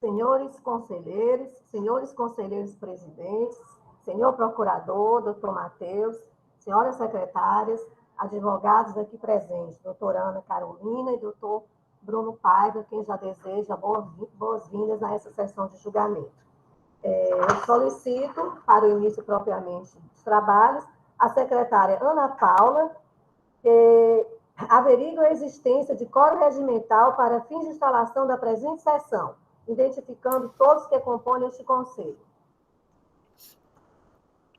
senhores conselheiros presidentes, senhor procurador, doutor Matheus, senhoras secretárias, advogados aqui presentes, doutora Ana Carolina e doutor Bruno Paiva, quem já deseja boas-vindas a essa sessão de julgamento. Eu solicito, para o início propriamente dos trabalhos, a secretária Ana Paula, que averigue a existência de quórum regimental para fins de instalação da presente sessão, identificando todos que compõem este conselho.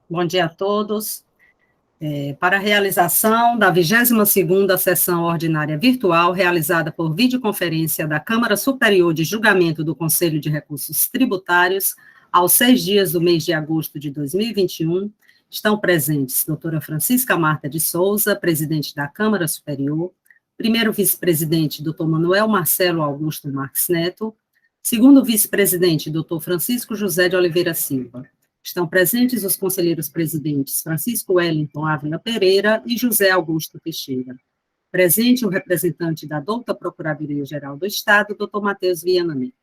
Bom dia a todos. Para a realização da 22ª sessão ordinária virtual, realizada por videoconferência da Câmara Superior de Julgamento do Conselho de Recursos Tributários, aos 6 dias do mês de agosto de 2021, estão presentes doutora Francisca Marta de Souza, presidente da Câmara Superior, primeiro vice-presidente, doutor Manuel Marcelo Augusto Marques Neto, segundo vice-presidente, doutor Francisco José de Oliveira Silva. Estão presentes os conselheiros presidentes Francisco Wellington Ávila Pereira e José Augusto Teixeira. Presente o representante da douta Procuradoria-Geral do Estado, doutor Matheus Viana Neto.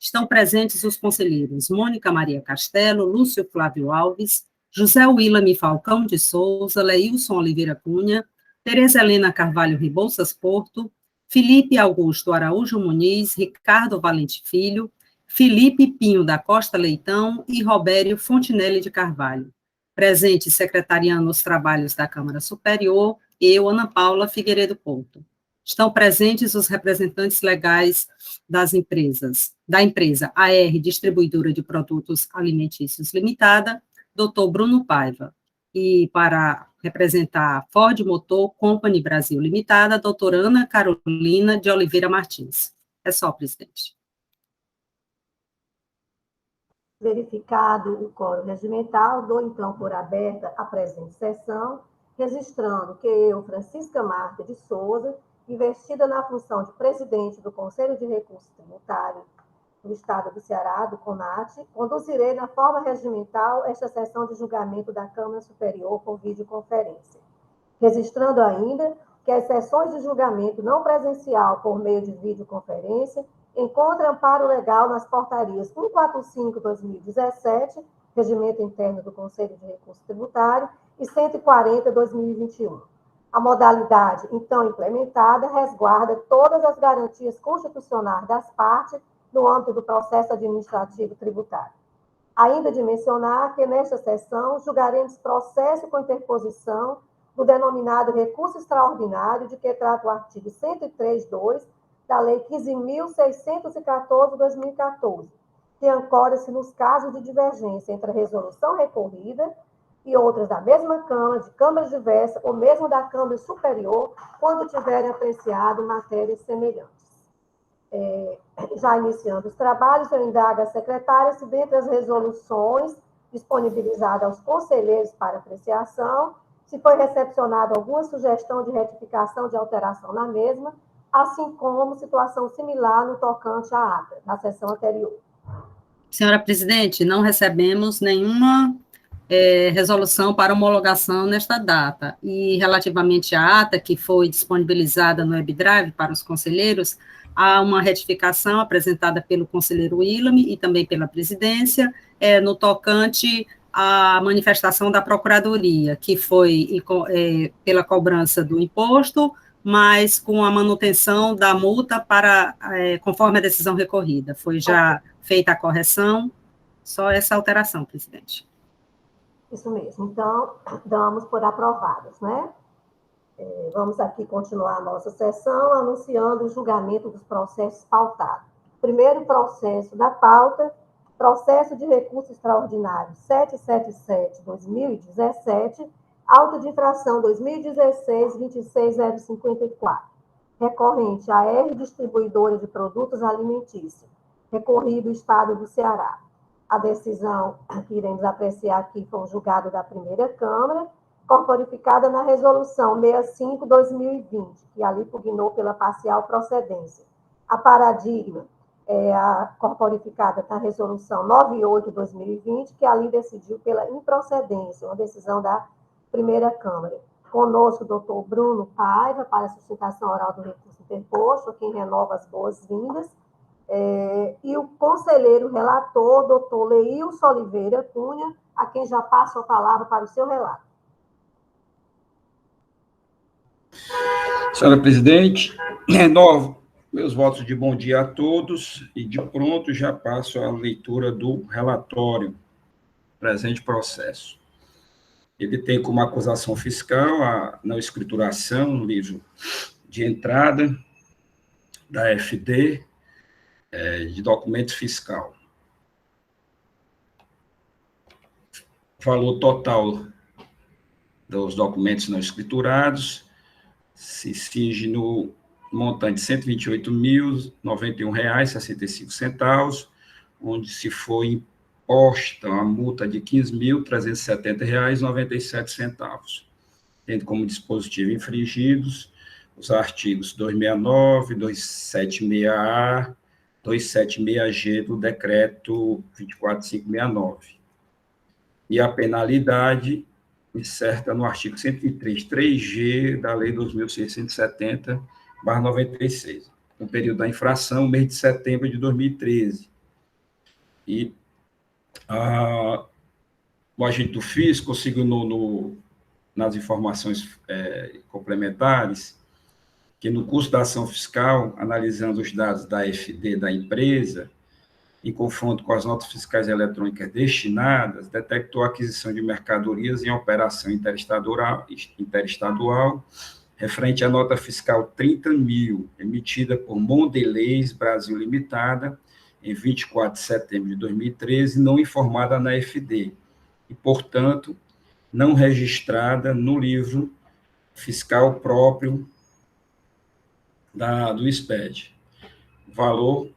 Estão presentes os conselheiros Mônica Maria Castelo, Lúcio Flávio Alves, José Willame Falcão de Souza, Leilson Oliveira Cunha, Tereza Helena Carvalho Rebouças Porto, Felipe Augusto Araújo Muniz, Ricardo Valente Filho, Felipe Pinho da Costa Leitão e Robério Fontinelli de Carvalho. Presente secretariando os trabalhos da Câmara Superior, eu, Ana Paula Figueiredo Porto. Estão presentes os representantes legais da empresa AR Distribuidora de Produtos Alimentícios Limitada, doutor Bruno Paiva. E para representar a Ford Motor Company Brasil Limitada, doutora Ana Carolina de Oliveira Martins. É só, presidente. Verificado o quórum regimental, dou então por aberta a presente sessão, registrando que eu, Francisca Marta de Souza, investida na função de presidente do Conselho de Recursos Tributários do Estado do Ceará, do CONAT, conduzirei na forma regimental esta sessão de julgamento da Câmara Superior por videoconferência. Registrando ainda que as sessões de julgamento não presencial por meio de videoconferência encontram amparo legal nas portarias 145/2017, Regimento Interno do Conselho de Recursos Tributários, e 140/2021. A modalidade, então implementada, resguarda todas as garantias constitucionais das partes no âmbito do processo administrativo tributário. Ainda de mencionar que, nesta sessão, julgaremos processo com interposição do denominado recurso extraordinário, de que trata o artigo 103.2 da Lei 15.614/2014, que ancora-se nos casos de divergência entre a resolução recorrida e outras da mesma Câmara, de câmaras diversas, ou mesmo da Câmara Superior, quando tiverem apreciado matérias semelhantes. Já iniciando os trabalhos, eu indago a secretária se, dentre as resoluções disponibilizadas aos conselheiros para apreciação, se foi recepcionada alguma sugestão de retificação de alteração na mesma, assim como situação similar no tocante à ata, na sessão anterior. Senhora presidente, não recebemos nenhuma resolução para homologação nesta data. E, relativamente à ata que foi disponibilizada no WebDrive para os conselheiros, há uma retificação apresentada pelo conselheiro Willame e também pela presidência, no tocante à manifestação da Procuradoria, que foi pela cobrança do imposto, mas com a manutenção da multa conforme a decisão recorrida. Foi já feita a correção, só essa alteração, presidente. Isso mesmo. Então, damos por aprovadas, né? Vamos aqui continuar a nossa sessão, anunciando o julgamento dos processos pautados. Primeiro processo da pauta, processo de recurso extraordinário 777/2017, auto de infração 2016-26054, recorrente a R Distribuidora de Produtos Alimentícios, recorrido Estado do Ceará. A decisão que iremos apreciar aqui foi um julgado da primeira Câmara, corporificada na Resolução 65/2020, que ali pugnou pela parcial procedência. A paradigma é a corporificada na Resolução 98/2020, que ali decidiu pela improcedência, uma decisão da primeira Câmara. Conosco o doutor Bruno Paiva, para a sustentação oral do recurso interposto, a quem renova as boas-vindas. E o conselheiro relator, doutor Leilson Oliveira Cunha, a quem já passo a palavra para o seu relato. Senhora presidente, renovo meus votos de bom dia a todos e, de pronto, já passo a leitura do relatório, presente processo. Ele tem como acusação fiscal a não escrituração no livro de entrada da FD, de documento fiscal. O valor total dos documentos não escriturados se cinge no montante de R$ 128.091,65, onde se foi imposta a multa de R$ 15.370,97, tendo como dispositivo infringidos os artigos 269, 276A, 276G do decreto 24569. E a penalidade incerta no artigo 103, 3G da Lei 2.670/96, no período da infração, mês de setembro de 2013. E o agente do fisco conseguiu, nas informações complementares, que no curso da ação fiscal, analisando os dados da FD da empresa, em confronto com as notas fiscais eletrônicas destinadas, detectou a aquisição de mercadorias em operação interestadual referente à nota fiscal 30.000, emitida por Mondelez Brasil Limitada, em 24 de setembro de 2013, não informada na FD, e, portanto, não registrada no livro fiscal próprio do SPED. Valor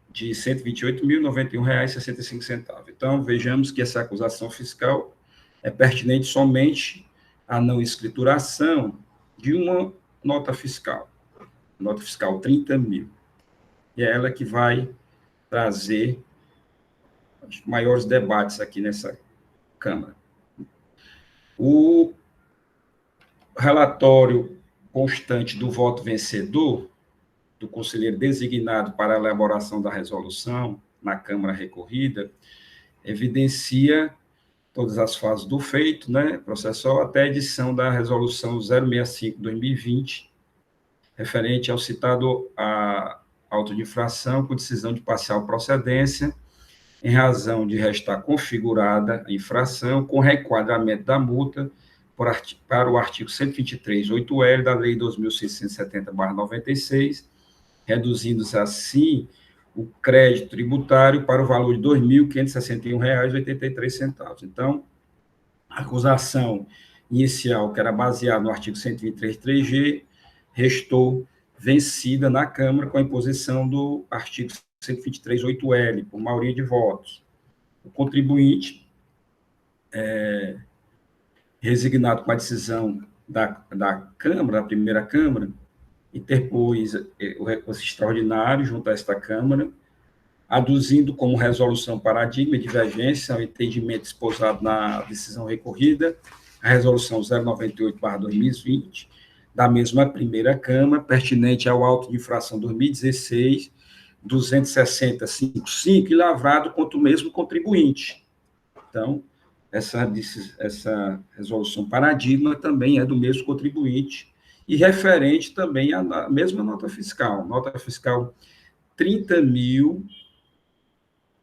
de R$ 128.091,65. Então, vejamos que essa acusação fiscal é pertinente somente à não escrituração de uma nota fiscal 30.000. E é ela que vai trazer os maiores debates aqui nessa Câmara. O relatório constante do voto vencedor do conselheiro designado para a elaboração da resolução na Câmara recorrida, evidencia todas as fases do feito, processual, até a edição da resolução 065/2020, referente ao citado auto de infração com decisão de parcial procedência, em razão de restar configurada a infração com requadramento da multa para o artigo 123, 8L da Lei 2.670/96, reduzindo-se assim o crédito tributário para o valor de R$ 2.561,83. Então, a acusação inicial, que era baseada no artigo 123, 3G, restou vencida na Câmara com a imposição do artigo 123, 8L, por maioria de votos. O contribuinte, resignado com a decisão da Câmara, da primeira Câmara, interpôs o recurso extraordinário junto a esta Câmara, aduzindo como resolução paradigma de divergência ao entendimento esposado na decisão recorrida, a resolução 098/2020, da mesma primeira Câmara, pertinente ao auto de infração 2016, 260.55, e lavrado contra o mesmo contribuinte. Então, essa resolução paradigma também é do mesmo contribuinte, e referente também à mesma nota fiscal 30.000,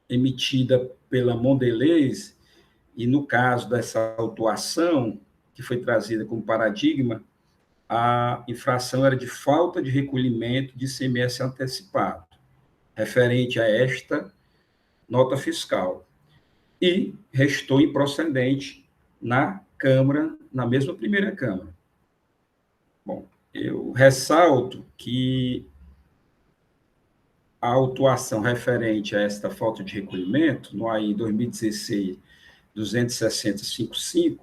emitida pela Mondelez, e no caso dessa autuação, que foi trazida como paradigma, a infração era de falta de recolhimento de ICMS antecipado, referente a esta nota fiscal, e restou improcedente na Câmara, na mesma primeira Câmara. Bom, eu ressalto que a autuação referente a esta falta de recolhimento, no AI 2016, 260.55,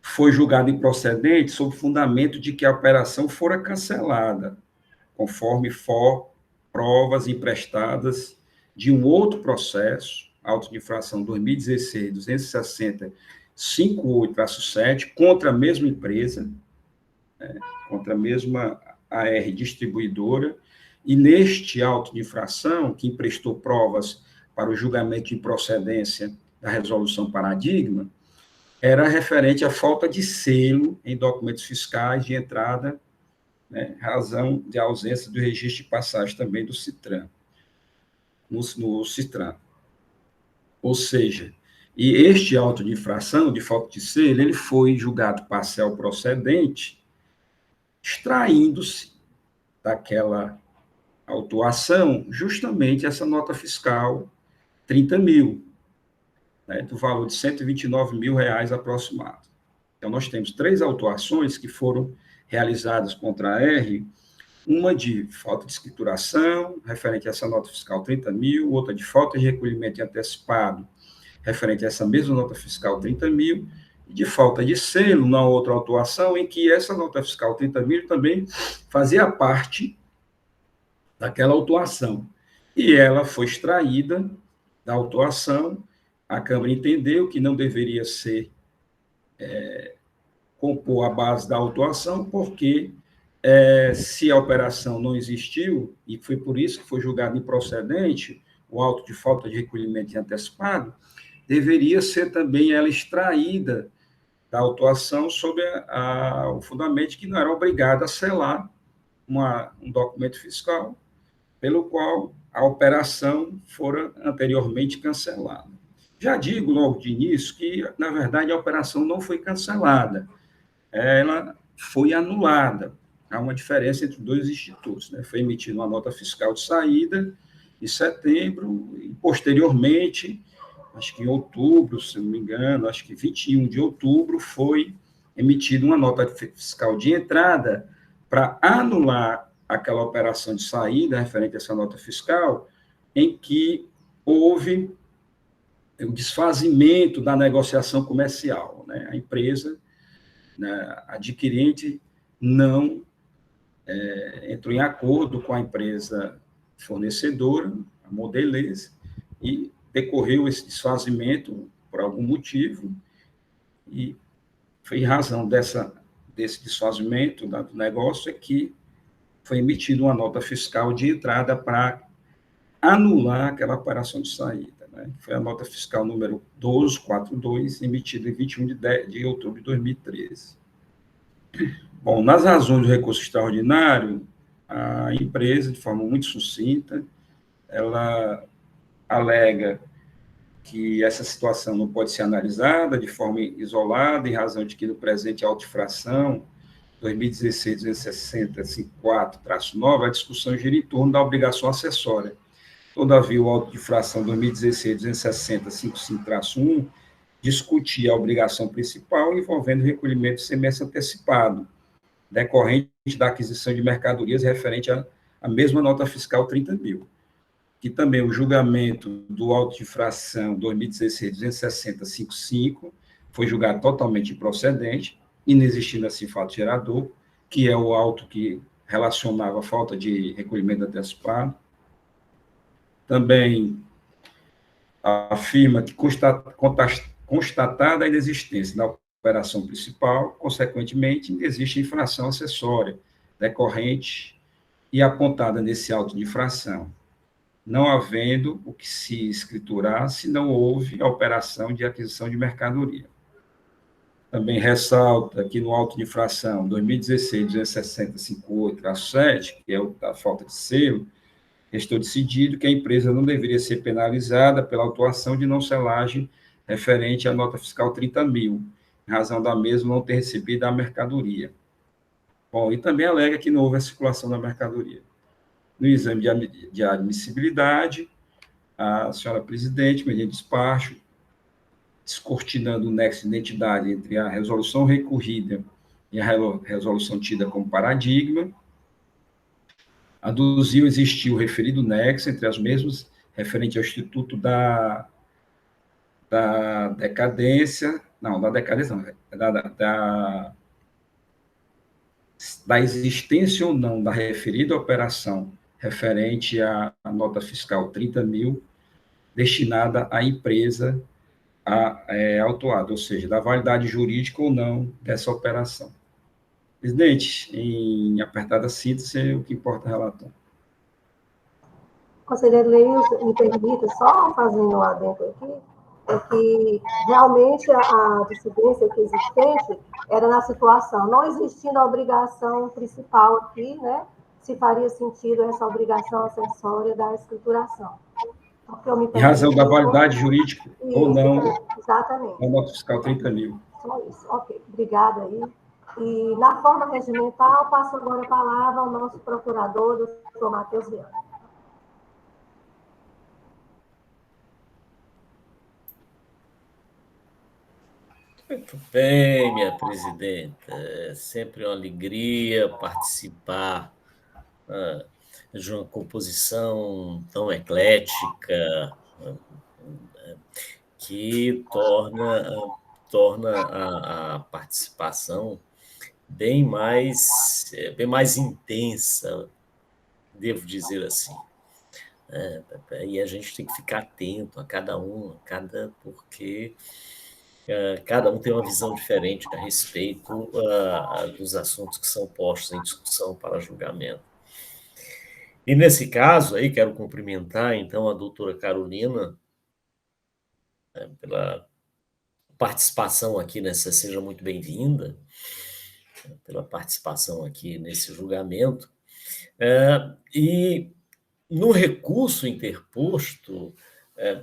foi julgada improcedente sob fundamento de que a operação fora cancelada, conforme for provas emprestadas de um outro processo, auto de infração 2016, 260.58-7, contra a mesma empresa, contra a mesma AR distribuidora, E neste auto de infração, que emprestou provas para o julgamento de improcedência da resolução paradigma, era referente à falta de selo em documentos fiscais de entrada, né, razão de ausência do registro de passagem também do CITRAN, no CITRAN. Ou seja, e este auto de infração, de falta de selo, ele foi julgado parcial procedente, extraindo-se daquela autuação justamente essa nota fiscal 30 mil, né, do valor de 129 mil reais aproximado. Então, nós temos 3 autuações que foram realizadas contra a R, uma de falta de escrituração, referente a essa nota fiscal 30 mil, outra de falta de recolhimento antecipado, referente a essa mesma nota fiscal 30 mil, e de falta de selo na outra autuação, em que essa nota fiscal 30 mil também fazia parte daquela autuação. E ela foi extraída da autuação, a Câmara entendeu que não deveria ser compor a base da autuação, porque se a operação não existiu, e foi por isso que foi julgado improcedente o auto de falta de recolhimento antecipado, deveria ser também ela extraída da autuação sob o fundamento de que não era obrigada a selar um documento fiscal pelo qual a operação fora anteriormente cancelada. Já digo logo de início que, na verdade, a operação não foi cancelada, ela foi anulada. Há uma diferença entre os dois institutos, né? Foi emitida uma nota fiscal de saída em setembro, e posteriormente, acho que em outubro, se não me engano, acho que 21 de outubro, foi emitida uma nota fiscal de entrada para anular aquela operação de saída referente a essa nota fiscal, em que houve o desfazimento da negociação comercial, né? A empresa, né, adquirente, não entrou em acordo com a empresa fornecedora, a Mondelez, e decorreu esse desfazimento por algum motivo, e foi em razão desse desfazimento do negócio que foi emitida uma nota fiscal de entrada para anular aquela operação de saída, né? Foi a nota fiscal número 1242, emitida em 21 de outubro de 2013. Bom, nas razões do recurso extraordinário, a empresa, de forma muito sucinta, ela alega que essa situação não pode ser analisada de forma isolada, em razão de que no presente auto-infração 2016-260-54-9, a discussão gira em torno da obrigação acessória. Todavia, o auto de infração 2016-260-55-1 discutia a obrigação principal envolvendo o recolhimento de ICMS antecipado, decorrente da aquisição de mercadorias referente à mesma nota fiscal 30 mil. Que também o julgamento do auto de infração 2016-260-55 foi julgado totalmente improcedente, inexistindo assim fato gerador, que é o auto que relacionava a falta de recolhimento antecipado. Também afirma que constatada a inexistência da operação principal, consequentemente, existe infração acessória decorrente e apontada nesse auto de infração, não havendo o que se escriturar se não houve a operação de aquisição de mercadoria. Também ressalta que no auto de infração 2016-260-58-7, que é o da falta de selo, restou decidido que a empresa não deveria ser penalizada pela autuação de não selagem referente à nota fiscal 30 mil, em razão da mesma não ter recebido a mercadoria. Bom, e também alega que não houve a circulação da mercadoria. No exame de admissibilidade, a senhora presidente, mediante despacho, descortinando o nexo de identidade entre a resolução recorrida e a resolução tida como paradigma, aduziu existir o referido nexo entre as mesmas, referente ao Instituto da decadência, não, da decadência não, da existência ou não da referida operação referente à nota fiscal 30 mil, destinada à empresa autuada, ou seja, da validade jurídica ou não dessa operação. Presidente, em apertada síntese, o que importa é o relatório. conselheiro Leilson, me permita, só fazendo um adendo aqui, é que realmente a dissidência que existente era na situação, não existindo a obrigação principal aqui, né, se faria sentido essa obrigação acessória da escrituração. Porque eu me Em razão da permito, validade jurídica ou não exatamente. da nota fiscal 30 mil. Só isso, ok. Obrigada aí. E na forma regimental, passo agora a palavra ao nosso procurador, doutor Matheus Viana. Muito bem, minha presidenta. É sempre uma alegria participar de uma composição tão eclética que torna a participação bem mais intensa, devo dizer assim. E a gente tem que ficar atento a cada um, porque cada um tem uma visão diferente a respeito dos assuntos que são postos em discussão para julgamento. E, nesse caso, aí quero cumprimentar, então, a doutora Carolina pela participação aqui seja muito bem-vinda, pela participação aqui nesse julgamento. E, no recurso interposto,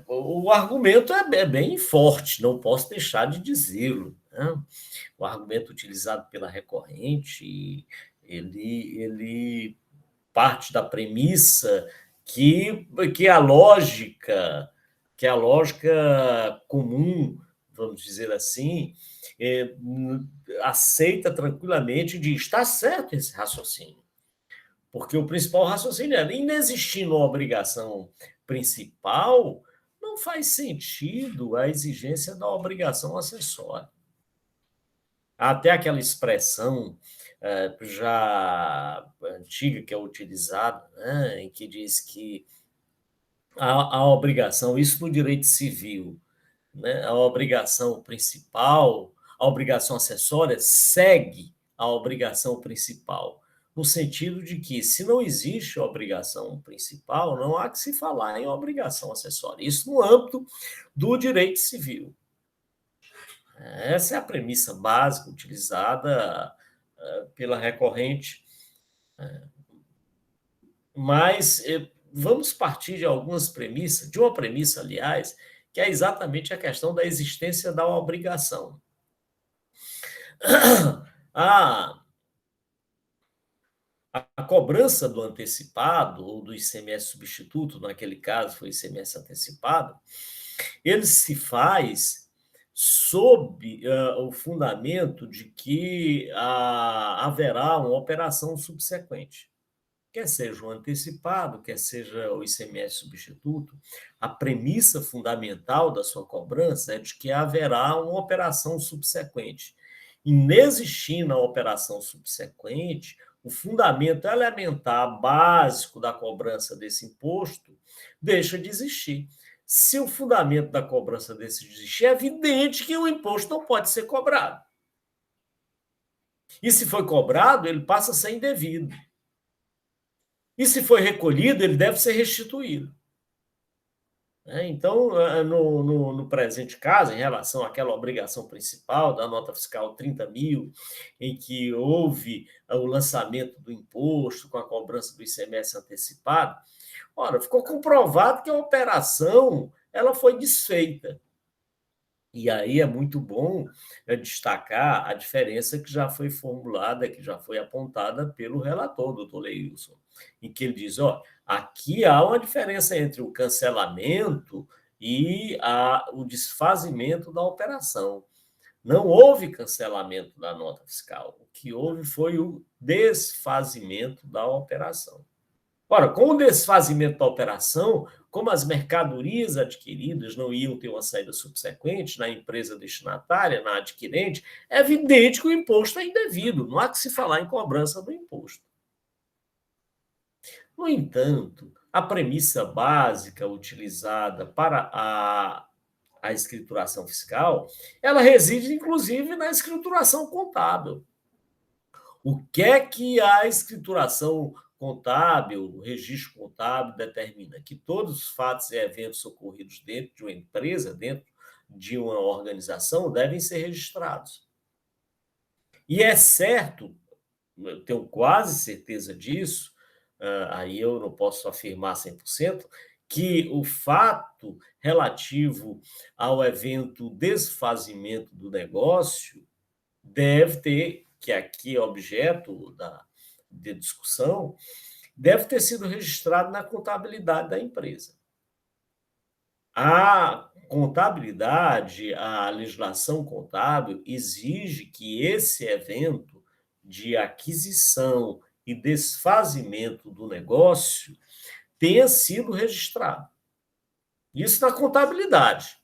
o argumento é bem forte, não posso deixar de dizê-lo, né? O argumento utilizado pela recorrente, ele parte da premissa que a lógica comum, vamos dizer assim, aceita tranquilamente de estar certo esse raciocínio. Porque o principal raciocínio é, inexistindo uma obrigação principal, não faz sentido a exigência da obrigação acessória. Até aquela expressão já antiga que é utilizada, né, em que diz que a obrigação, isso no direito civil, né, a obrigação principal, a obrigação acessória segue a obrigação principal, no sentido de que, se não existe a obrigação principal, não há que se falar em obrigação acessória. Isso no âmbito do direito civil. Essa é a premissa básica utilizada pela recorrente. Mas vamos partir de algumas premissas, de uma premissa, aliás, que é exatamente a questão da existência da obrigação. A cobrança do antecipado, ou do ICMS substituto, naquele caso foi ICMS antecipado, ele se faz sob o fundamento de que haverá uma operação subsequente. Quer seja o antecipado, quer seja o ICMS substituto, a premissa fundamental da sua cobrança é de que haverá uma operação subsequente. Inexistindo a operação subsequente, o fundamento elementar básico da cobrança desse imposto deixa de existir. Se o fundamento da cobrança desse existir, é evidente que o imposto não pode ser cobrado. E se foi cobrado, ele passa a ser indevido. E se foi recolhido, ele deve ser restituído. Então, no presente caso, em relação àquela obrigação principal da nota fiscal 30 mil, em que houve o lançamento do imposto com a cobrança do ICMS antecipado, ficou comprovado que a operação ela foi desfeita. E aí é muito bom destacar a diferença que já foi formulada, que já foi apontada pelo relator, doutor Leilson, em que ele diz, aqui há uma diferença entre o cancelamento e o desfazimento da operação. Não houve cancelamento da nota fiscal. O que houve foi o desfazimento da operação. Ora, com o desfazimento da operação, como as mercadorias adquiridas não iam ter uma saída subsequente na empresa destinatária, na adquirente, é evidente que o imposto é indevido, não há que se falar em cobrança do imposto. No entanto, a premissa básica utilizada para a escrituração fiscal, ela reside, inclusive, na escrituração contábil. O que é que a escrituração contábil, o registro contábil determina que todos os fatos e eventos ocorridos dentro de uma empresa, dentro de uma organização, devem ser registrados. E é certo, eu tenho quase certeza disso, aí eu não posso afirmar 100%, que o fato relativo ao evento desfazimento do negócio deve ter, que aqui é objeto de discussão, deve ter sido registrado na contabilidade da empresa. A contabilidade, a legislação contábil exige que esse evento de aquisição e desfazimento do negócio tenha sido registrado. Isso na contabilidade.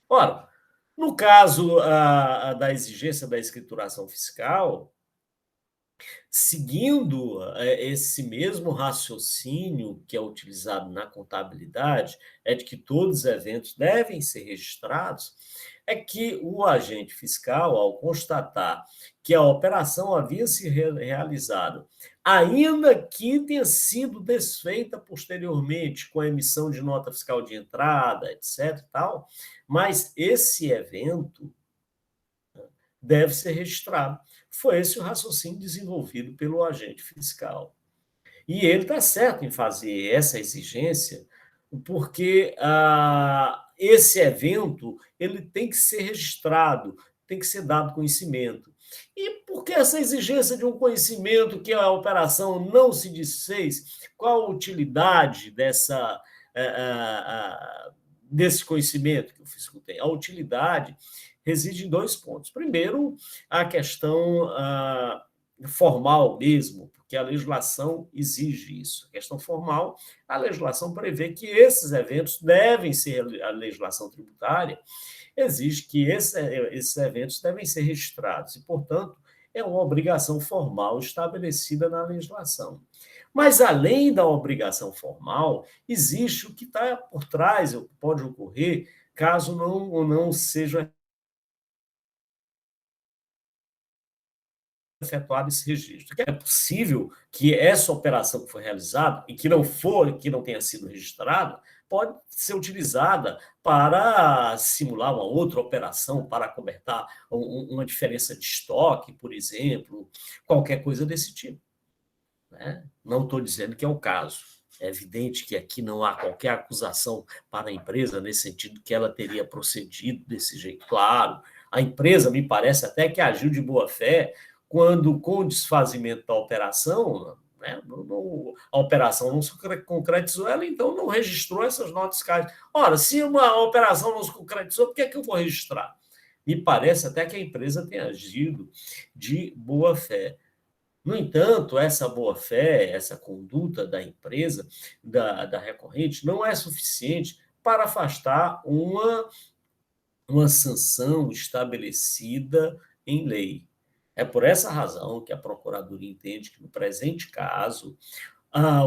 Ora, no caso da exigência da escrituração fiscal, seguindo esse mesmo raciocínio que é utilizado na contabilidade, é de que todos os eventos devem ser registrados, é que o agente fiscal, ao constatar que a operação havia se realizado, ainda que tenha sido desfeita posteriormente com a emissão de nota fiscal de entrada, etc. Tal, mas esse evento deve ser registrado. Foi esse o raciocínio desenvolvido pelo agente fiscal. E ele está certo em fazer essa exigência, porque esse evento ele tem que ser registrado, tem que ser dado conhecimento. E por que essa exigência de um conhecimento que a operação não se desfez? Qual a utilidade desse conhecimento que o fisco tem? A utilidade reside em 2 pontos. Primeiro, a questão formal mesmo, porque a legislação exige isso. A questão formal, a legislação prevê que esses eventos devem ser, a legislação tributária exige que esses eventos devem ser registrados e, portanto, é uma obrigação formal estabelecida na legislação. Mas, além da obrigação formal, existe o que está por trás, o que pode ocorrer caso não seja efetuado esse registro. É possível que essa operação que foi realizada e que não tenha sido registrada, pode ser utilizada para simular uma outra operação, para acobertar uma diferença de estoque, por exemplo, qualquer coisa desse tipo. Né? Não estou dizendo que é o caso. É evidente que aqui não há qualquer acusação para a empresa nesse sentido que ela teria procedido desse jeito. Claro, a empresa me parece até que agiu de boa fé quando, com o desfazimento da operação, né, a operação não se concretizou, ela então não registrou essas notas fiscais. Ora, se uma operação não se concretizou, por que é que eu vou registrar? Me parece até que a empresa tenha agido de boa fé. No entanto, essa boa-fé, essa conduta da empresa, da recorrente, não é suficiente para afastar uma sanção estabelecida em lei. É por essa razão que a Procuradoria entende que, no presente caso,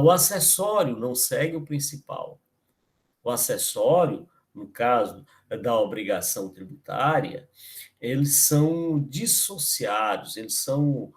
o acessório não segue o principal. O acessório, no caso da obrigação tributária, eles são dissociados, eles são,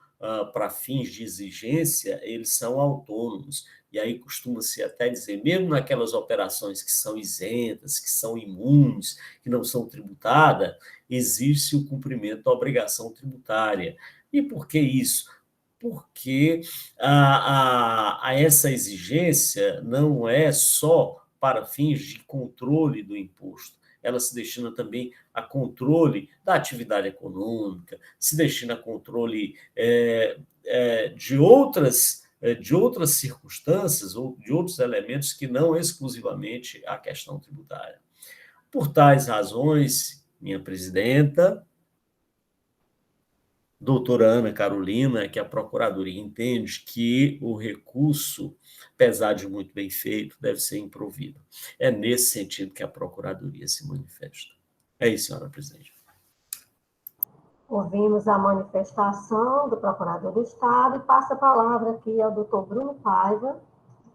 para fins de exigência, eles são autônomos. E aí costuma-se até dizer, mesmo naquelas operações que são isentas, que são imunes, que não são tributadas, existe o cumprimento da obrigação tributária. E por que isso? Porque essa exigência não é só para fins de controle do imposto, ela se destina também a controle da atividade econômica, se destina a controle de outras circunstâncias ou de outros elementos que não exclusivamente a questão tributária. Por tais razões, minha presidenta, doutora Ana Carolina, que a Procuradoria entende que o recurso, apesar de muito bem feito, deve ser improvido. É nesse sentido que a Procuradoria se manifesta. É isso, senhora presidente. Ouvimos a manifestação do Procurador do Estado e passa a palavra aqui ao doutor Bruno Paiva,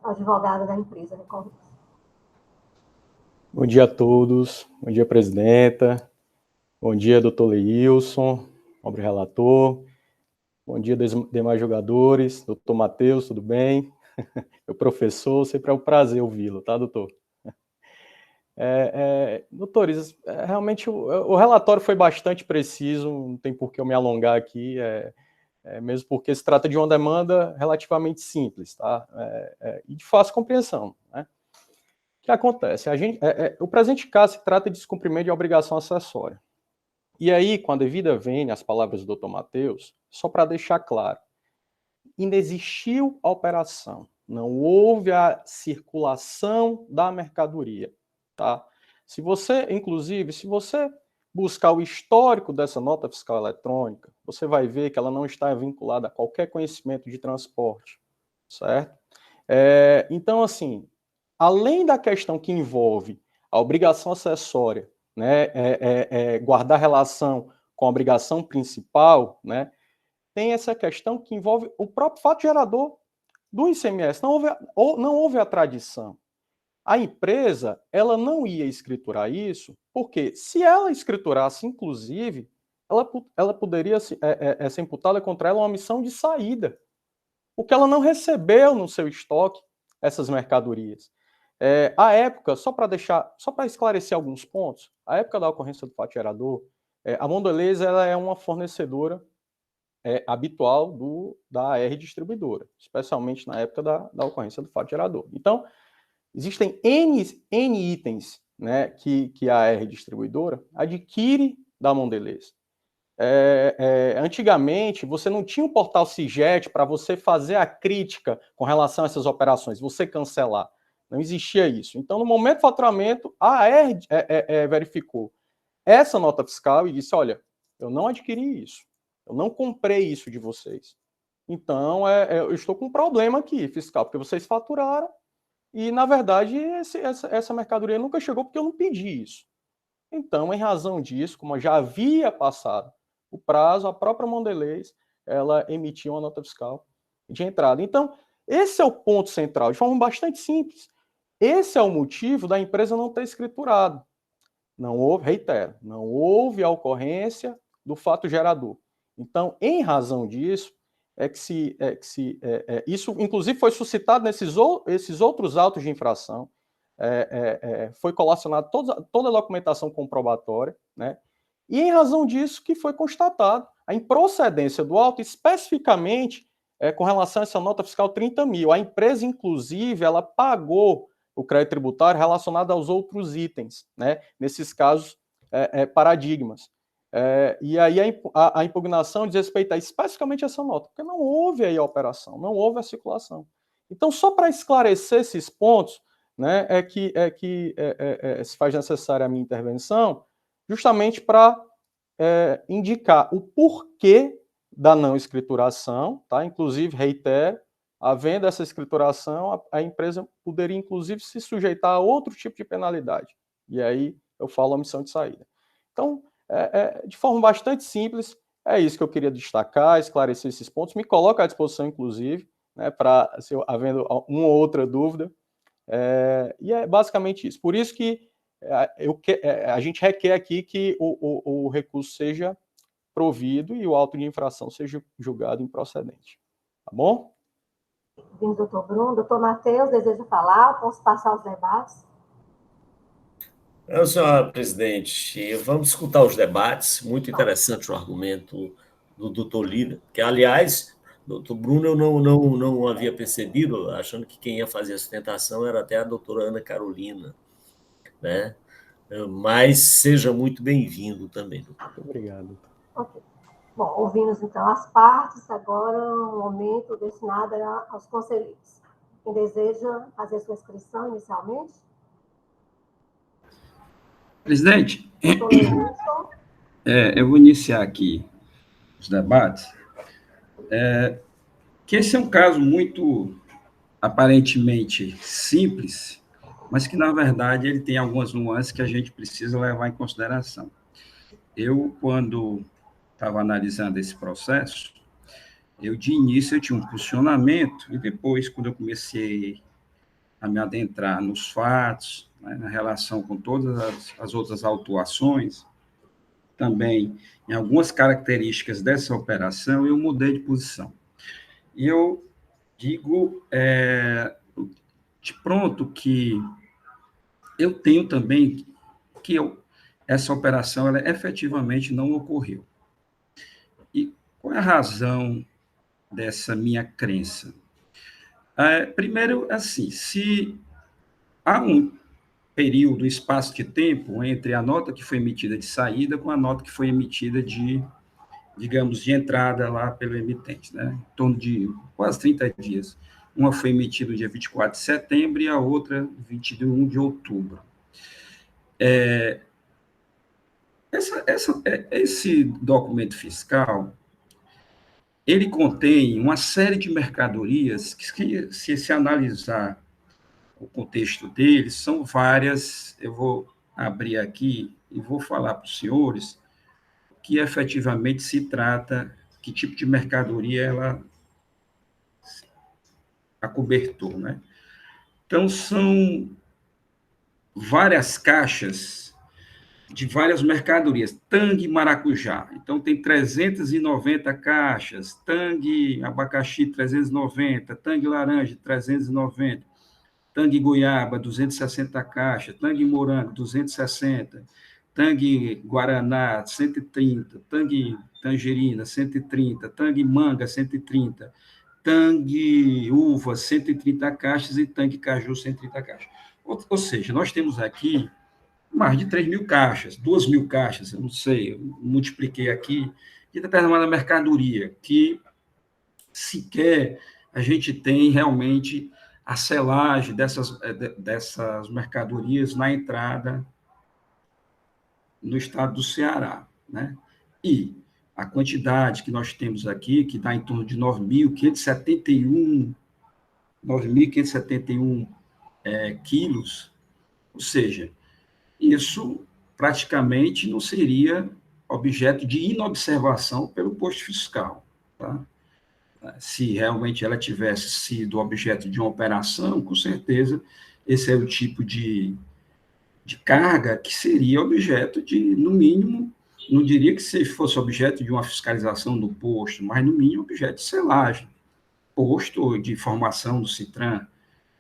advogado da empresa recorrente. Bom dia a todos, bom dia, presidenta, bom dia, doutor Leilson, nobre relator, bom dia, demais jogadores, doutor Matheus, tudo bem? meu professor, sempre é um prazer ouvi-lo, tá, doutor? Doutores, realmente o relatório foi bastante preciso, não tem por que eu me alongar aqui, mesmo porque se trata de uma demanda relativamente simples, tá? E de fácil compreensão, né? O que acontece? O presente caso se trata de descumprimento de obrigação acessória. E aí, com a devida vênia, as palavras do Dr. Matheus, só para deixar claro, ainda existiu a operação, não houve a circulação da mercadoria, tá? Inclusive, se você buscar o histórico dessa nota fiscal eletrônica, você vai ver que ela não está vinculada a qualquer conhecimento de transporte, certo? Então, assim, além da questão que envolve a obrigação acessória, né, guardar relação com a obrigação principal, né, tem essa questão que envolve o próprio fato gerador do ICMS. Não houve a tradição. A empresa, ela não ia escriturar isso, porque se ela escriturasse, inclusive, ela poderia ser imputada contra ela uma omissão de saída, porque ela não recebeu no seu estoque essas mercadorias. A época, só para esclarecer alguns pontos, a época da ocorrência do fato gerador, a Mondelez ela é uma fornecedora habitual da AR distribuidora, especialmente na época da ocorrência do fato gerador. Então, existem N itens, né, que a AR distribuidora adquire da Mondelez. Antigamente, você não tinha um portal CIGET para você fazer a crítica com relação a essas operações, você cancelar. Não existia isso. Então, no momento do faturamento, a AR verificou essa nota fiscal e disse, olha, eu não adquiri isso, eu não comprei isso de vocês. Então, eu estou com um problema aqui fiscal, porque vocês faturaram e, na verdade, essa mercadoria nunca chegou porque eu não pedi isso. Então, em razão disso, como já havia passado o prazo, a própria Mondelez, ela emitiu uma nota fiscal de entrada. Então, esse é o ponto central, de forma bastante simples. Esse é o motivo da empresa não ter escriturado. Não houve, reitero, não houve a ocorrência do fato gerador. Então, em razão disso, isso, inclusive, foi suscitado nesses outros autos de infração, foi colacionado toda a documentação comprobatória, né? E em razão disso que foi constatado a improcedência do auto, especificamente com relação a essa nota fiscal 30 mil. A empresa, inclusive, ela pagou o crédito tributário relacionado aos outros itens, né? Nesses casos, paradigmas. E aí a impugnação diz respeito a especificamente essa nota, porque não houve aí a operação, não houve a circulação. Então, só para esclarecer esses pontos, né, se faz necessária a minha intervenção, justamente para indicar o porquê da não escrituração, tá? Inclusive, reitero, havendo essa escrituração, a empresa poderia, inclusive, se sujeitar a outro tipo de penalidade. E aí eu falo omissão de saída. Então, de forma bastante simples, é isso que eu queria destacar, esclarecer esses pontos. Me coloco à disposição, inclusive, né, para, se havendo uma ou outra dúvida. E é basicamente isso. Por isso que a gente requer aqui que o recurso seja provido e o auto de infração seja julgado improcedente. Tá bom? Vindo, doutor Bruno. Doutor Matheus, deseja falar? Posso passar os debates? Senhora presidente, vamos escutar os debates. Muito interessante o argumento do doutor Lira, que, aliás, doutor Bruno, eu não havia percebido, achando que quem ia fazer a sustentação era até a doutora Ana Carolina, né? Mas seja muito bem-vindo também, doutor. Muito obrigado. Ok. Bom, ouvimos então as partes, agora um momento destinado aos conselheiros. Quem deseja fazer sua inscrição inicialmente? Presidente, Doutor Leilson. eu vou iniciar aqui os debates, que esse é um caso muito aparentemente simples, mas que, na verdade, ele tem algumas nuances que a gente precisa levar em consideração. Eu, quando estava analisando esse processo, de início eu tinha um posicionamento, e depois, quando eu comecei a me adentrar nos fatos, né, na relação com todas as outras autuações, também em algumas características dessa operação, eu mudei de posição. E eu Digo, de pronto que eu tenho também que essa operação ela efetivamente não ocorreu. E qual é a razão dessa minha crença? Primeiro, assim, se há um período, espaço de tempo entre a nota que foi emitida de saída com a nota que foi emitida de, digamos, de entrada lá pelo emitente, né? Em torno de quase 30 dias. Uma foi emitida no dia 24 de setembro e a outra 21 de outubro. Esse documento fiscal, ele contém uma série de mercadorias que se analisar o contexto deles, são várias. Eu vou abrir aqui e vou falar para os senhores que efetivamente se trata, que tipo de mercadoria ela acobertou, né? Então, são várias caixas de várias mercadorias. Tangue maracujá, então tem 390 caixas, tangue abacaxi 390, tangue laranja 390, tangue goiaba 260 caixas, tangue morango 260, tangue guaraná 130, tangue tangerina 130, tangue manga 130, tangue uva 130 caixas e tangue caju 130 caixas. Ou seja, nós temos aqui mais de 3.000 caixas, 2.000 caixas, eu não sei, eu multipliquei aqui, de determinada mercadoria, que sequer a gente tem realmente a selagem dessas mercadorias na entrada no estado do Ceará, né? E a quantidade que nós temos aqui, que dá em torno de 9.571 quilos, ou seja, isso praticamente não seria objeto de inobservação pelo posto fiscal, tá? Se realmente ela tivesse sido objeto de uma operação, com certeza esse é o tipo de carga que seria objeto de, no mínimo, não diria que se fosse objeto de uma fiscalização do posto, mas no mínimo objeto de selagem, posto de informação do CITRAN,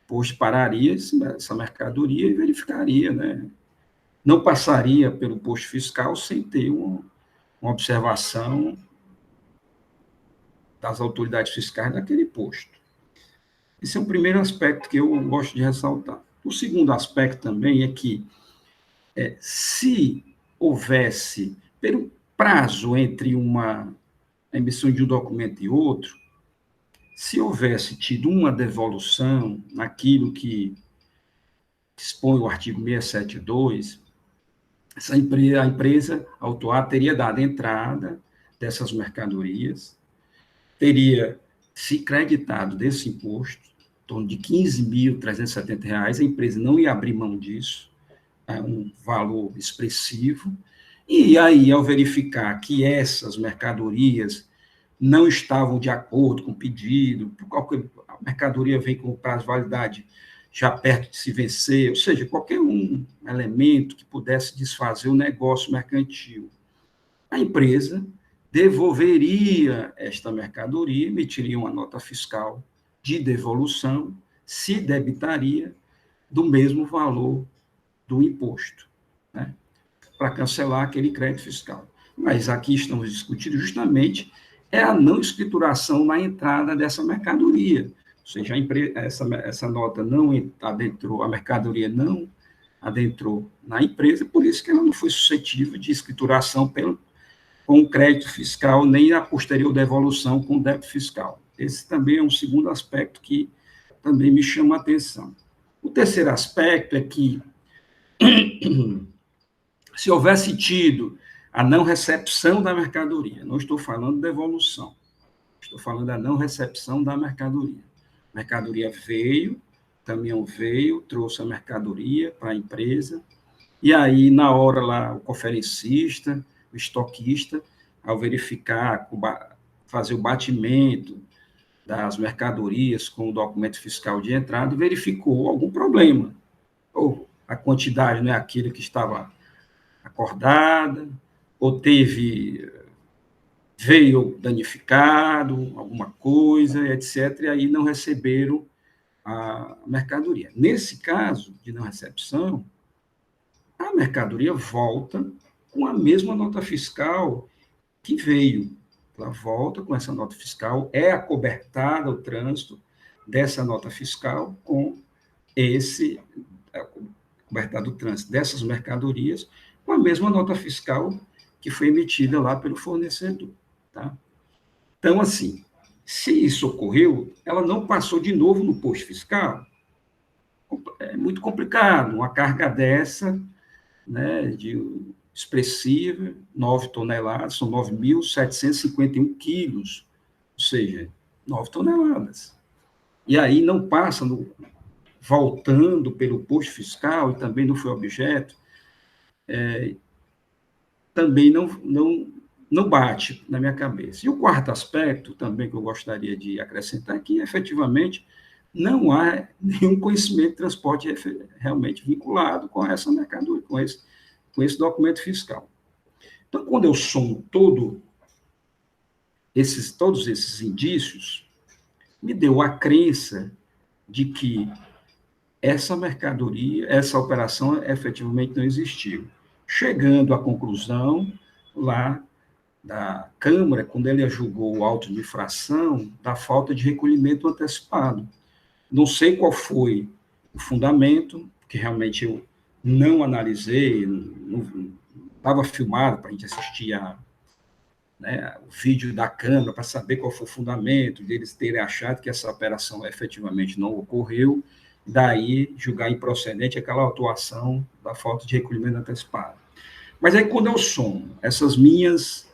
posto pararia essa mercadoria e verificaria, né? Não passaria pelo posto fiscal sem ter uma observação das autoridades fiscais daquele posto. Esse é o primeiro aspecto que eu gosto de ressaltar. O segundo aspecto também é que, se houvesse, pelo prazo entre a emissão de um documento e outro, se houvesse tido uma devolução naquilo que expõe o artigo 672, a empresa autuada teria dado entrada dessas mercadorias, teria se creditado desse imposto, em torno de R$ 15.370, a empresa não ia abrir mão disso, é um valor expressivo, e aí, ao verificar que essas mercadorias não estavam de acordo com o pedido, a mercadoria vem com prazo de validade já perto de se vencer, ou seja, qualquer um elemento que pudesse desfazer o negócio mercantil, a empresa devolveria esta mercadoria, emitiria uma nota fiscal de devolução, se debitaria do mesmo valor do imposto, né, para cancelar aquele crédito fiscal. Mas aqui estamos discutindo justamente a não escrituração na entrada dessa mercadoria, ou seja, essa nota não adentrou, a mercadoria não adentrou na empresa, por isso que ela não foi suscetível de escrituração com o crédito fiscal, nem a posterior devolução com o débito fiscal. Esse também é um segundo aspecto que também me chama a atenção. O terceiro aspecto é que, se houvesse tido a não recepção da mercadoria, não estou falando de devolução, estou falando da não recepção da mercadoria. A mercadoria veio, o caminhão veio, trouxe a mercadoria para a empresa, e aí, na hora lá, o conferencista, o estoquista, ao verificar, fazer o batimento das mercadorias com o documento fiscal de entrada, verificou algum problema, ou a quantidade não é aquilo que estava acordada, ou teve veio danificado, alguma coisa, etc., e aí não receberam a mercadoria. Nesse caso de não recepção, a mercadoria volta com a mesma nota fiscal que veio. Ela volta com essa nota fiscal, é acobertada o trânsito dessa nota fiscal com acobertado o trânsito dessas mercadorias com a mesma nota fiscal que foi emitida lá pelo fornecedor. Tá? Então, assim, se isso ocorreu, ela não passou de novo no posto fiscal. É muito complicado, uma carga dessa, né, expressiva, 9 toneladas, são 9.751 quilos, ou seja, 9 toneladas. E aí não passa, voltando pelo posto fiscal, e também não foi objeto, também não bate na minha cabeça. E o quarto aspecto, também, que eu gostaria de acrescentar, é que, efetivamente, não há nenhum conhecimento de transporte realmente vinculado com essa mercadoria, com esse documento fiscal. Então, quando eu somo todos esses indícios, me deu a crença de que essa mercadoria, essa operação efetivamente não existiu. Chegando à conclusão lá da Câmara, quando ele julgou o auto de infração, da falta de recolhimento antecipado. Não sei qual foi o fundamento, porque realmente eu não analisei, não estava filmado para a gente assistir o vídeo da Câmara para saber qual foi o fundamento deles terem achado que essa operação efetivamente não ocorreu, daí julgar improcedente aquela autuação da falta de recolhimento antecipado. Mas aí, quando eu somo essas minhas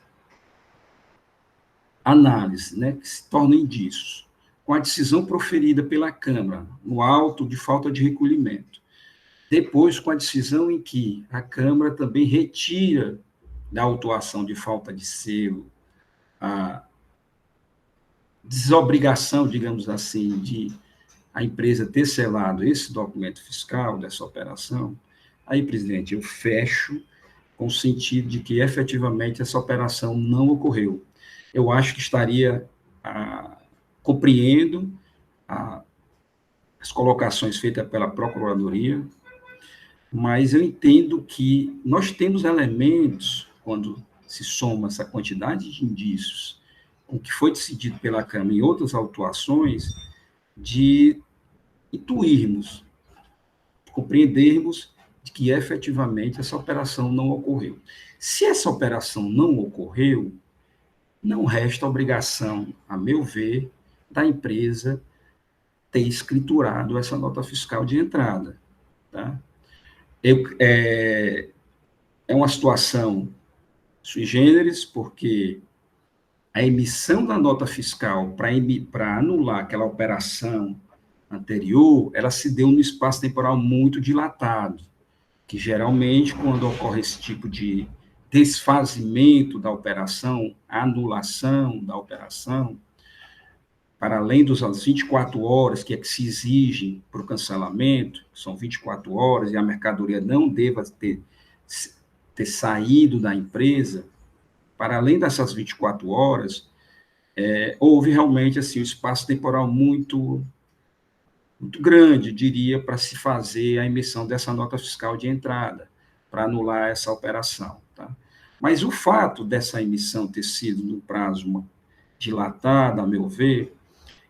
análises, né, que se tornam indícios, com a decisão proferida pela Câmara no auto de falta de recolhimento, depois com a decisão em que a Câmara também retira da autuação de falta de selo a desobrigação, digamos assim, de a empresa ter selado esse documento fiscal dessa operação, aí, presidente, eu fecho com o sentido de que efetivamente essa operação não ocorreu. Eu acho que estaria, compreendo as colocações feitas pela Procuradoria, mas eu entendo que nós temos elementos, quando se soma essa quantidade de indícios com o que foi decidido pela Câmara em outras autuações, de intuirmos, compreendermos de que efetivamente essa operação não ocorreu. Se essa operação não ocorreu, não resta obrigação, a meu ver, da empresa ter escriturado essa nota fiscal de entrada. Tá? É uma situação sui generis, porque a emissão da nota fiscal para anular aquela operação anterior, ela se deu num espaço temporal muito dilatado, que geralmente, quando ocorre esse tipo de desfazimento da operação, anulação da operação, para além das 24 horas que se exigem para o cancelamento, são 24 horas, e a mercadoria não deva ter saído da empresa, para além dessas 24 horas, houve realmente assim, um espaço temporal muito grande, diria, para se fazer a emissão dessa nota fiscal de entrada, para anular essa operação. Tá? Mas o fato dessa emissão ter sido no prazo dilatado, a meu ver,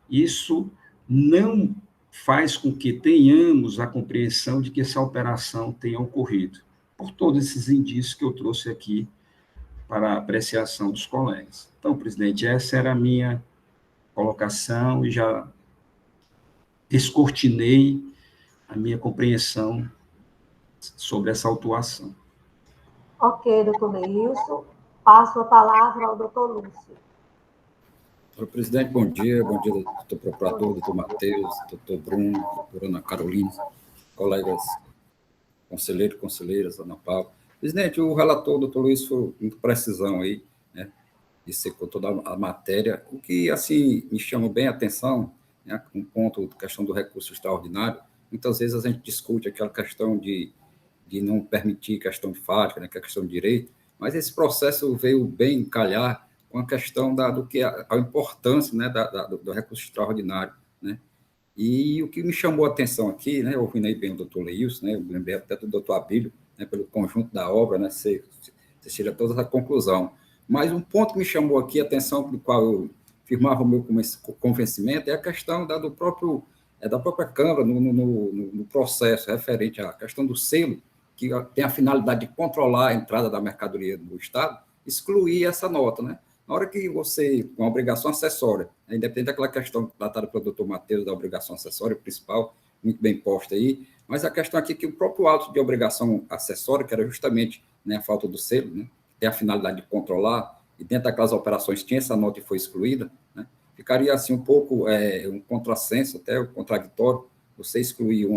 isso não faz com que tenhamos a compreensão de que essa operação tenha ocorrido, por todos esses indícios que eu trouxe aqui para a apreciação dos colegas. Então, presidente, essa era a minha colocação e já descortinei a minha compreensão sobre essa autuação. Ok, doutor Leilson. Passo a palavra ao doutor Lúcio. Senhor presidente, bom dia, doutor procurador, doutor Matheus, doutor Bruno, doutora Ana Carolina, colegas conselheiros, conselheiras, Ana Paula. Presidente, o relator, doutor Luiz, foi muito precisão aí, né, de ser com toda a matéria, o que, assim, me chama bem a atenção, né, um ponto, questão do recurso extraordinário. Muitas vezes a gente discute aquela questão de não permitir questão de fática, né, que é a questão de direito, mas esse processo veio bem calhar com a questão do que a importância, né, do recurso extraordinário, né? E o que me chamou a atenção aqui, né, ouvindo aí bem o doutor Leilson, né, eu lembrei até do doutor Abílio, né, pelo conjunto da obra, né, você tira toda essa conclusão. Mas um ponto que me chamou aqui a atenção, do qual eu firmava o meu convencimento, é a questão da própria Câmara no processo referente à questão do selo, que tem a finalidade de controlar a entrada da mercadoria do Estado, excluir essa nota, né? Na hora que você, com a obrigação acessória, independente daquela questão tratada pelo doutor Matheus, da obrigação acessória principal, muito bem posta aí, mas a questão aqui é que o próprio auto de obrigação acessória, que era justamente, né, a falta do selo, né, tem a finalidade de controlar, e dentro daquelas operações tinha essa nota e foi excluída, né, ficaria assim um pouco um contrassenso, até o contraditório, você excluir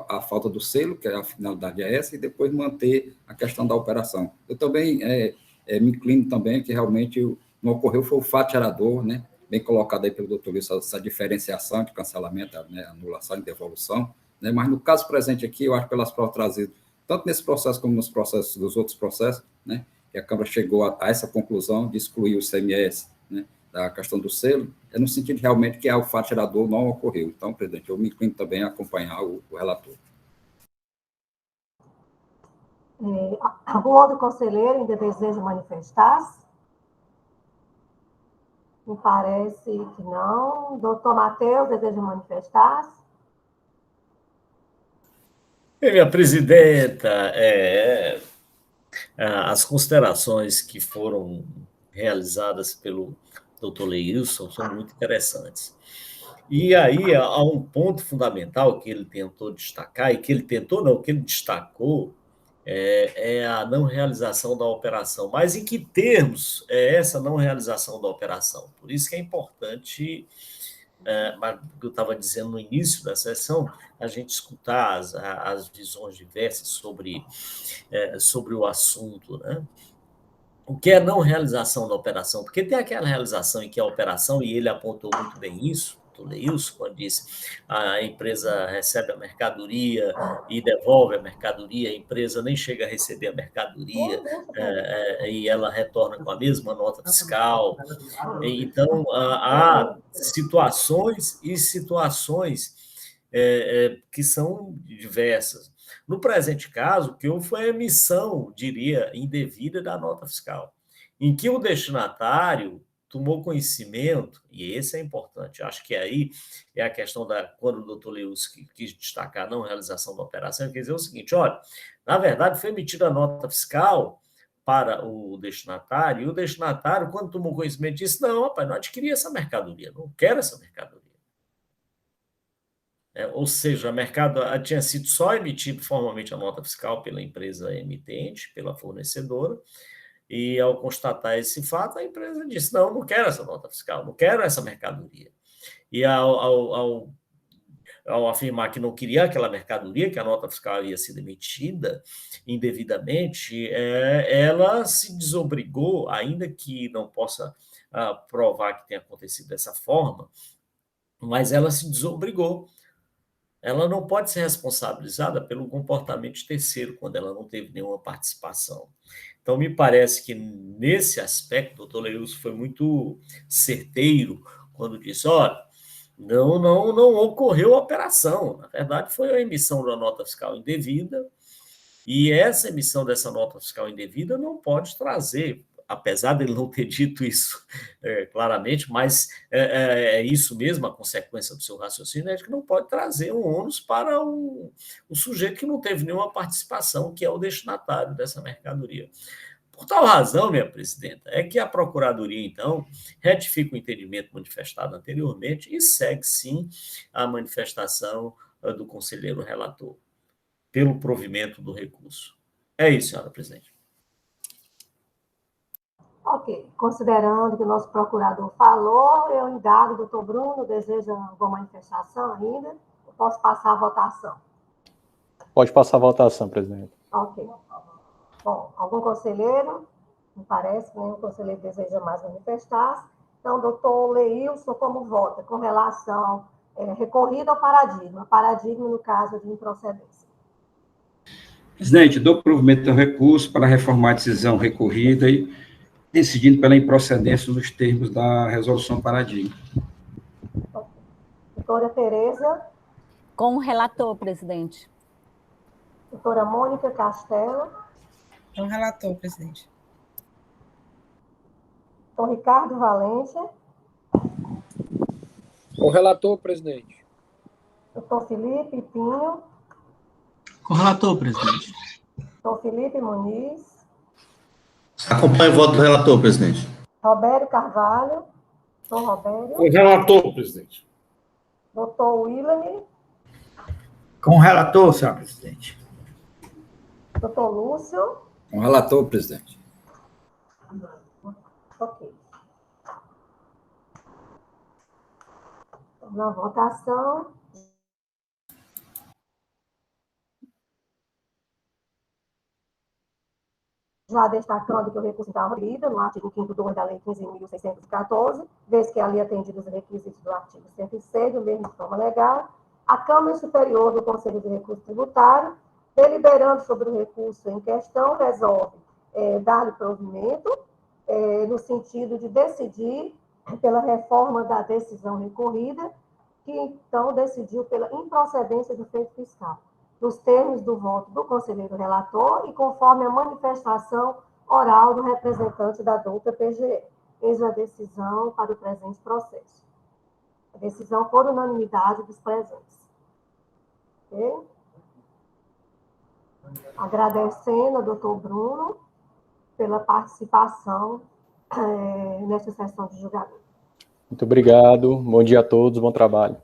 a falta do selo, que a finalidade é essa, e depois manter a questão da operação. Eu também me inclino também que realmente não ocorreu, foi o fato gerador, né, bem colocado aí pelo doutor Luiz, essa diferenciação de cancelamento, né, anulação e devolução, né, mas no caso presente aqui, eu acho que pelas provas trazidas, tanto nesse processo como nos processos dos outros processos, né, que a Câmara chegou a essa conclusão de excluir o ICMS, né, da questão do selo, é no sentido realmente que o fato gerador não ocorreu. Então, presidente, eu me inclino também a acompanhar o relator. Algum outro conselheiro ainda deseja manifestar-se? Me parece que não. Doutor Matheus, deseja manifestar-se? Minha presidenta, as considerações que foram realizadas pelo doutor Leilson são muito interessantes. E aí há um ponto fundamental que ele tentou destacar, e que ele destacou, é a não realização da operação. Mas em que termos é essa não realização da operação? Por isso que é importante, mas eu estava dizendo no início da sessão, a gente escutar as visões diversas sobre o assunto, né? O que é não realização da operação? Porque tem aquela realização em que a operação, e ele apontou muito bem isso, o Leilson, quando disse a empresa recebe a mercadoria e devolve a mercadoria, a empresa nem chega a receber a mercadoria e ela retorna com a mesma nota fiscal. Então, há situações e situações que são diversas. No presente caso, o que houve foi a emissão, diria, indevida da nota fiscal, em que o destinatário tomou conhecimento, e esse é importante, acho que aí é a questão quando o doutor Leus quis destacar a não realização da operação, quer dizer o seguinte, olha, na verdade foi emitida a nota fiscal para o destinatário, e o destinatário, quando tomou conhecimento, disse, não, rapaz, não adquiri essa mercadoria, não quero essa mercadoria. Ou seja, a mercadoria tinha sido só emitido formalmente a nota fiscal pela empresa emitente, pela fornecedora, e ao constatar esse fato, a empresa disse, não quero essa nota fiscal, não quero essa mercadoria. E ao afirmar que não queria aquela mercadoria, que a nota fiscal havia sido emitida indevidamente, ela se desobrigou, ainda que não possa provar que tenha acontecido dessa forma, mas ela se desobrigou. Ela não pode ser responsabilizada pelo comportamento de terceiro, quando ela não teve nenhuma participação. Então, me parece que, nesse aspecto, o doutor Leilson foi muito certeiro quando disse, olha, não ocorreu a operação. Na verdade, foi a emissão da nota fiscal indevida, e essa emissão dessa nota fiscal indevida não pode trazer, apesar dele não ter dito isso claramente, mas é isso mesmo, a consequência do seu raciocínio é que não pode trazer um ônus para o sujeito que não teve nenhuma participação, que é o destinatário dessa mercadoria. Por tal razão, minha presidenta, é que a Procuradoria, então, retifica o entendimento manifestado anteriormente e segue, sim, a manifestação do conselheiro relator, pelo provimento do recurso. É isso, senhora presidente. Ok. Considerando que o nosso procurador falou, eu indago, doutor Bruno, deseja alguma manifestação ainda? Eu posso passar a votação? Pode passar a votação, presidente. Ok. Bom, algum conselheiro? Me parece que nenhum conselheiro deseja mais manifestar-se. Então, doutor Leilson, como vota com relação recorrida ao paradigma? Paradigma, no caso de improcedência. Presidente, dou provimento ao recurso para reformar a decisão recorrida e decidindo pela improcedência dos termos da resolução paradigma. Doutora Tereza. Com o relator, presidente. Doutora Mônica Castelo. Com o relator, presidente. Doutor Ricardo Valência. Com o relator, presidente. Doutor Felipe Pinho. Com o relator, presidente. Doutor Felipe Muniz. Acompanho o voto do relator, presidente. Robério Carvalho. Doutor Robério. Com o relator, presidente. Doutor Willane. Com o relator, senhor presidente. Doutor Lúcio. Com o relator, presidente. Ok. Vamos à votação. Já destacando que o recurso está ouvido no artigo 5º da Lei 15.614, vez que ali atendido os requisitos do artigo 106, do mesmo de forma legal, a Câmara Superior do Conselho de Recurso Tributário, deliberando sobre o recurso em questão, resolve dar-lhe provimento, no sentido de decidir pela reforma da decisão recorrida, que então decidiu pela improcedência do feito fiscal, nos termos do voto do conselheiro relator e conforme a manifestação oral do representante da douta PGE. Eis a decisão para o presente processo. A decisão por unanimidade dos presentes. Ok? Agradecendo ao doutor Bruno pela participação nesta sessão de julgamento. Muito obrigado. Bom dia a todos. Bom trabalho.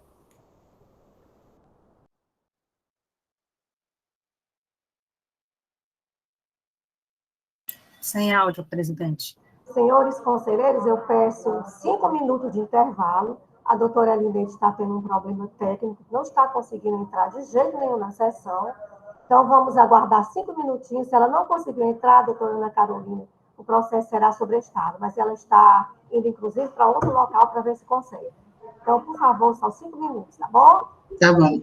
Sem áudio, presidente. Senhores conselheiros, eu peço 5 minutos de intervalo. A doutora Lindete está tendo um problema técnico, não está conseguindo entrar de jeito nenhum na sessão. Então, vamos aguardar 5 minutinhos. Se ela não conseguir entrar, doutora Ana Carolina, o processo será sobrestado, mas ela está indo, inclusive, para outro local para ver se consegue. Então, por favor, só 5 minutos, tá bom? Tá bom.